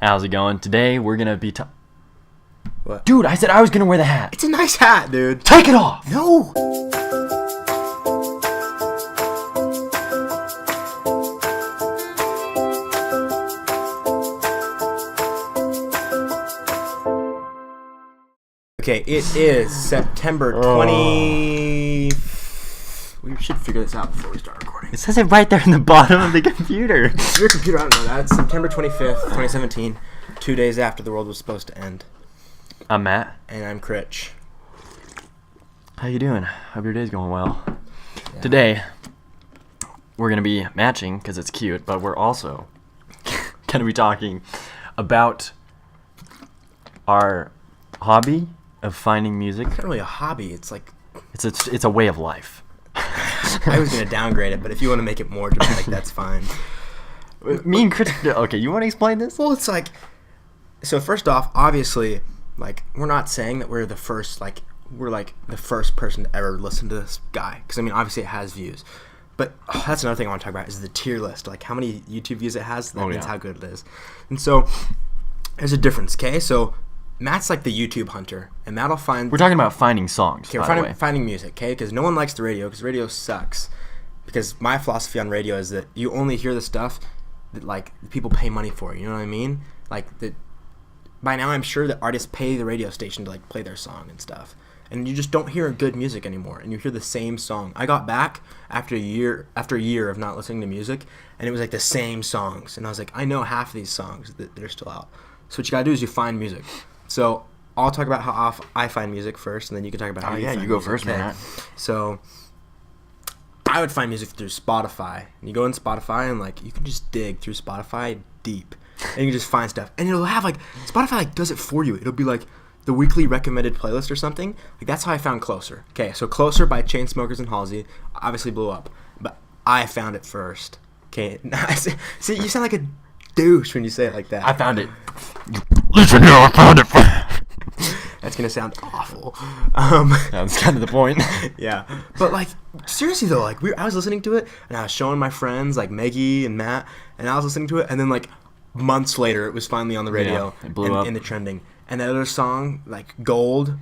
How's it going? Today we're gonna be What? Dude, I said I was gonna wear the hat. It's a nice hat, dude. Take it off! No. Okay, it is September 20... We should figure this out before we start recording. It says it right there in the bottom of the computer. Your computer, I don't know that. It's September 25th, 2017. 2 days after the world was supposed to end. I'm Matt. And I'm Critch. How you doing? Hope your day's going well. Yeah. Today, we're gonna be matching because it's cute, but we're also gonna be talking about our hobby of finding music. It's not really a hobby. It's like... It's a way of life. I was going to downgrade it, but if you want to make it more dramatic, that's fine. Me and Chris... Okay, you want to explain this? Well, it's like... So first off, obviously, like, we're not saying that we're the first, like, we're, like, the first person to ever listen to this guy. Because, I mean, obviously it has views. But that's another thing I want to talk about is the tier list. Like, how many YouTube views it has, that means how good it is. And so, there's a difference, okay? So... Matt's like the YouTube hunter, and Matt'll find... We're talking about finding songs, okay, we're finding music, okay? Because no one likes the radio, because radio sucks. Because my philosophy on radio is that you only hear the stuff that, like, people pay money for, you know what I mean? Like, that. By now I'm sure that artists pay the radio station to, like, play their song and stuff. And you just don't hear good music anymore, and you hear the same song. I got back after a year of not listening to music, and it was, like, the same songs. And I was like, I know half of these songs that are still out. So what you gotta do is you find music. So I'll talk about how I find music first, and then you can talk about how you find music. You go first, okay? man. So I would find music through Spotify. And you go in Spotify, and, like, you can just dig through Spotify deep, and you can just find stuff. And it'll have, like, Spotify, like, does it for you. It'll be, like, the weekly recommended playlist or something. Like, that's how I found Closer. Okay, so Closer by Chainsmokers and Halsey obviously blew up, but I found it first. Okay, see, you sound like a douche when you say it like that. I found it. Listen here, I found it. That's gonna sound awful. That's kind of the point. Yeah, but, like, seriously though, like, I was listening to it, and I was showing my friends, like Maggie and Matt, and I was listening to it, and then, like, months later, it was finally on the radio, it blew up in the trending. And that other song, like Gold.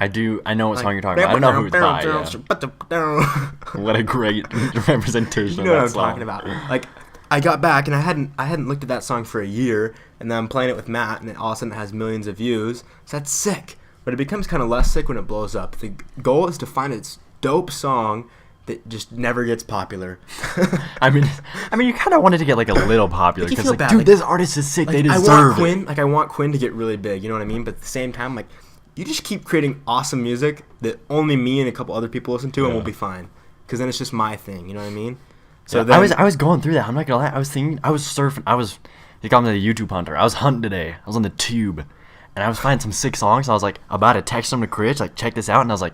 I know what song you're talking about. I don't know who it's by. Yeah. What a great representation You know of that what I'm song. talking about. Like, I got back and I hadn't looked at that song for a year, and then I'm playing it with Matt, and all of a sudden it has millions of views. So that's sick. But it becomes kind of less sick when it blows up. The goal is to find its dope song that just never gets popular. I mean, you kind of wanted to get, like, a little popular because, like, dude, like, this artist is sick. Like, they deserve I want Quinn to get really big. You know what I mean? But at the same time, like, you just keep creating awesome music that only me and a couple other people listen to, and we'll be fine. Because then it's just my thing. You know what I mean? So then, I was going through that. I'm not gonna lie. I was thinking. I was surfing. You call me the YouTube hunter. I was hunting today. I was on the tube, and I was finding some sick songs. I was like about to text them to Critch, like, check this out, and I was like,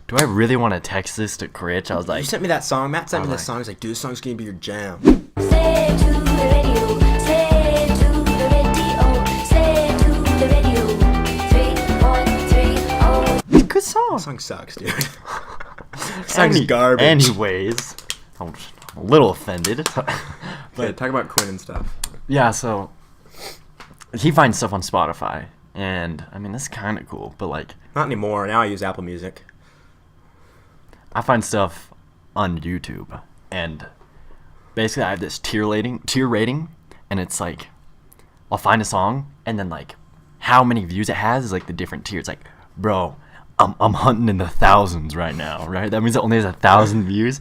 do I really want to text this to Critch? I was like, you sent me that song. Matt sent me this song. He's like, dude, this song's gonna be your jam. Say it to the radio. Say it to the radio. Say it to the radio. 3.30. it's a good song. That song sucks, dude. Song's garbage. Anyways, I'm a little offended. But talk about Quinn and stuff. Yeah, so he finds stuff on Spotify, and I mean, that's kind of cool. But, like, Not anymore. Now I use Apple Music. I find stuff on YouTube, and basically I have this tier rating, and it's like I'll find a song, and then, like, how many views it has is, like, the different tiers. Like, bro, I'm hunting in the thousands right now, right? That means it only has 1,000 views.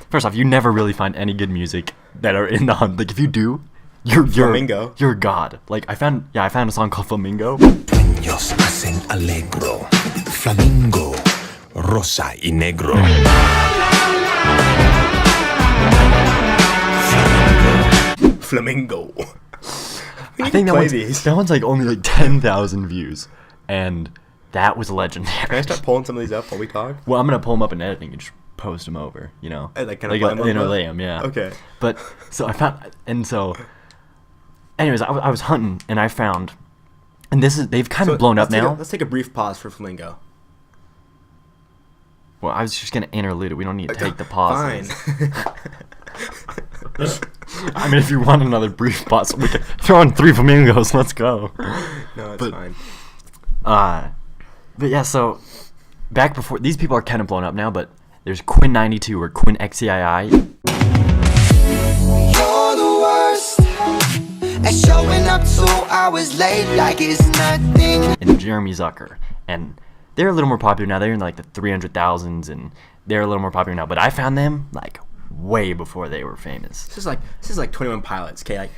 First off, you never really find any good music that are in the hunt. Like, if you do, you're Flamingo. You're God. Like, I found a song called Flamingo. Sueños hacen alegro, flamingo, rosa y negro. Flamingo. I think that one's like only like 10,000 views, and that was legendary. Can I start pulling some of these up while we talk? Well, I'm gonna pull them up in editing and just post them over. You know, Like, kind of lay them. Yeah. Okay. But so I found, and so, anyways, I was hunting and I found, and they've kind of blown up now. Let's take a brief pause for Flamingo. Well, I was just gonna interlude it. We don't need to take the pauses. Fine. I mean, if you want another brief pause, we can throw in 3 flamingos. Let's go. No, it's But- fine. But yeah, so back before these people are kind of blown up now, but there's Quinn 92 or Quinn XCII You're the worst at showing up 2 hours late like it's nothing. and Jeremy Zucker, and they're a little more popular now. They're in like the 300,000s, and they're a little more popular now. But I found them like way before they were famous. This is like 21 Pilots. Okay, like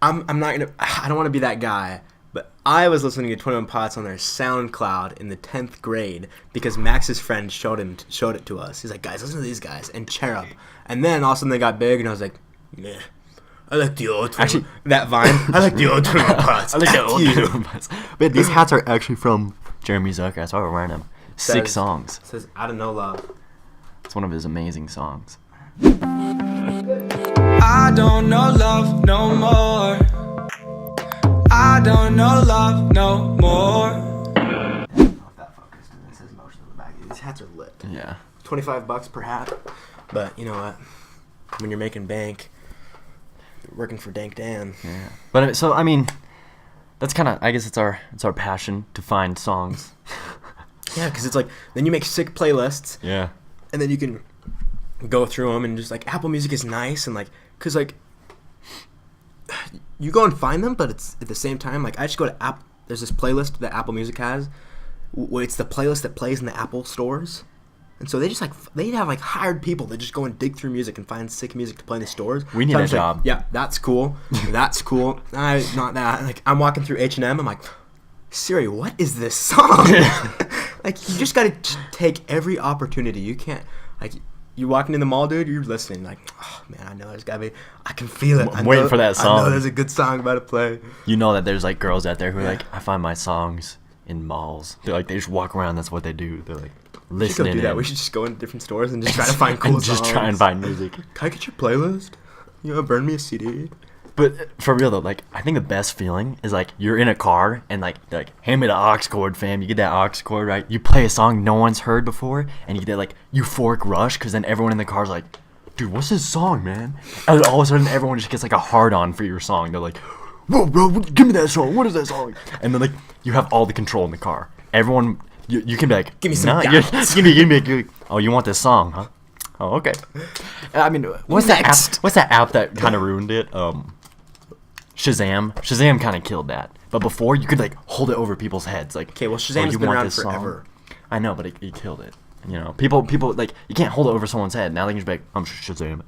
I'm not gonna. I don't want to be that guy. But I was listening to 21 Pilots on their SoundCloud in the 10th grade because Max's friend showed it to us. He's like, guys, listen to these guys and Cherub. And then all of a sudden they got big, and I was like, meh. I like the old 21. Actually- that Vine. I like the old 21 Pilots. I like F you. But these hats are actually from Jeremy Zucker. That's why we're wearing them. 6 Says- songs. It says out of no love. It's one of his amazing songs. I don't know love no more. I don't know love no more. That focus. It says motion on the back. These hats are lit. Yeah. $25 per hat. But you know what? When you're making bank, you're working for Dank Dan. Yeah. But so I mean, that's kind of, I guess it's our passion to find songs. Yeah, because it's like then you make sick playlists, Yeah. and then you can go through them and just like Apple Music is nice and like because like you go and find them, but it's at the same time like I just go to app. There's this playlist that Apple Music has. It's the playlist that plays in the Apple stores. And so they just like they have like hired people that just go and dig through music and find sick music to play in the stores. We need So I'm a just like, job. yeah, that's cool. That's cool. Not that. Like I'm walking through H&M. I'm like, Siri, what is this song? Like you just gotta take every opportunity. You can't like you walking in the mall, dude. You're listening. Like, oh man, I know there's gotta be. I can feel it. I'm waiting for that I song. know there's a good song about to play. You know that there's like girls out there who are like, I find my songs in malls. They're like, they just walk around. That's what they do. They're like We should go listening. do that. in. We should just go into different stores and just try to find cool and just try and songs. find music. Can I get your playlist? You know, burn me a CD. But for real though, like I think the best feeling is like you're in a car and like they're like, hand me the aux cord, fam. You get that aux cord, right? You play a song no one's heard before, and you get that like euphoric rush because then everyone in the car's like, dude, what's this song, man? And then all of a sudden everyone just gets like a hard on for your song. They're like, whoa, bro, give me that song. What is that song? And then like you have all the control in the car. Everyone, you can be like, Give me some nah, dance. give me, oh, you want this song, huh? Oh, okay. I mean, what's that Next. app? What's that app that kind of ruined it? Shazam. Shazam kind of killed that. But before, you could like hold it over people's heads. Like, Okay, well, oh, Shazam's you been want around this song? forever. I know, but it killed it. You know, people like you can't hold it over someone's head. Now they can just be like, I'm Shazam.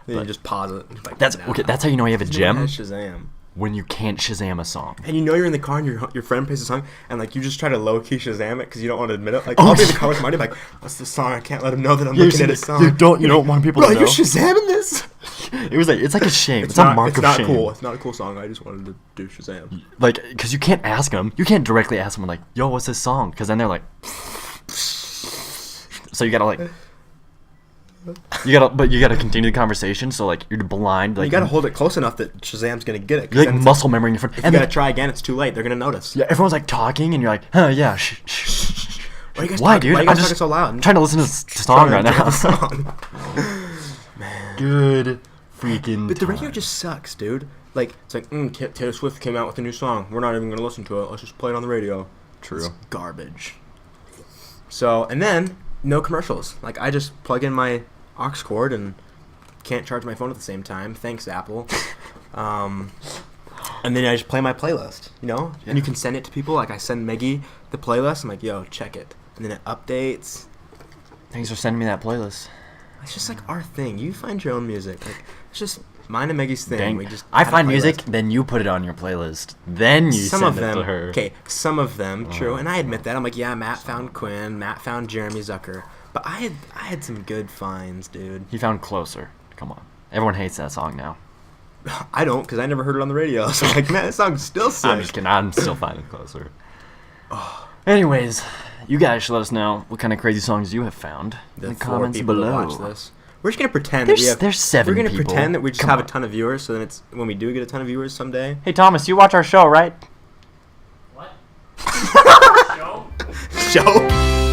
Then you just pause it. Like, That's nah. okay. That's how you know you have a No one gem has Shazam. when you can't Shazam a song. And you know you're in the car and your friend plays a song and like you just try to low key Shazam it because you don't want to admit it. Like Oh, I'll be in the car with Marty like, what's the song? I can't let him know that I'm Yeah, looking at you his song. you don't want people Bro, to know. you're Shazamming this? It was like it's like a shame. It's, a not, mark it's of not shame. cool. It's not a cool song. I just wanted to do Shazam. Like, because you can't ask them. You can't directly ask someone like, "Yo, what's this song?" Because then they're like, so you gotta like, but you gotta continue the conversation. So like, you're blind. Like You gotta hold it close enough that Shazam's gonna get it. 'cause You're then like it's muscle memory in your phone. if And you then, gotta try again, it's too late. They're gonna notice. yeah, everyone's like talking, and you're like, "Huh, yeah, shh." Why are you guys Why, talking, dude? Why are you I'm guys just talking so loud? I'm trying to listen to this song right Trying to now. enjoy the song. Good freaking. But the radio time. just sucks, dude. Like it's like Taylor Swift came out with a new song. We're not even gonna listen to it. Let's just play it on the radio. True. It's garbage. So and then no commercials. Like I just plug in my aux cord and can't charge my phone at the same time. Thanks, Apple. And then I just play my playlist. You know, and you can send it to people. Like I send Meggie the playlist. I'm like, yo, check it, and then it updates. Thanks for sending me that playlist. It's just like our thing. You find your own music. Like it's just mine and Maggie's thing. Dang. We just I add a find music, playlist. then you put it on your playlist. Then you Some send of them, it to her. okay, some of them, true, and I admit that. I'm like, yeah, Matt found Quinn, Matt found Jeremy Zucker, but I had some good finds, dude. He found Closer. Come on. Everyone hates that song now. I don't, because I never heard it on the radio, so I'm like, man, that song's still sick. I'm just kidding. I'm still finding Closer. Anyways, you guys should let us know what kind of crazy songs you have found in the four comments people that below. watch this. We're just gonna pretend There's- that we have. there's 7 We're gonna people. pretend that we just Come have on. a ton of viewers, so then it's when we do get a ton of viewers someday. Hey Thomas, you watch our show, right? Joe.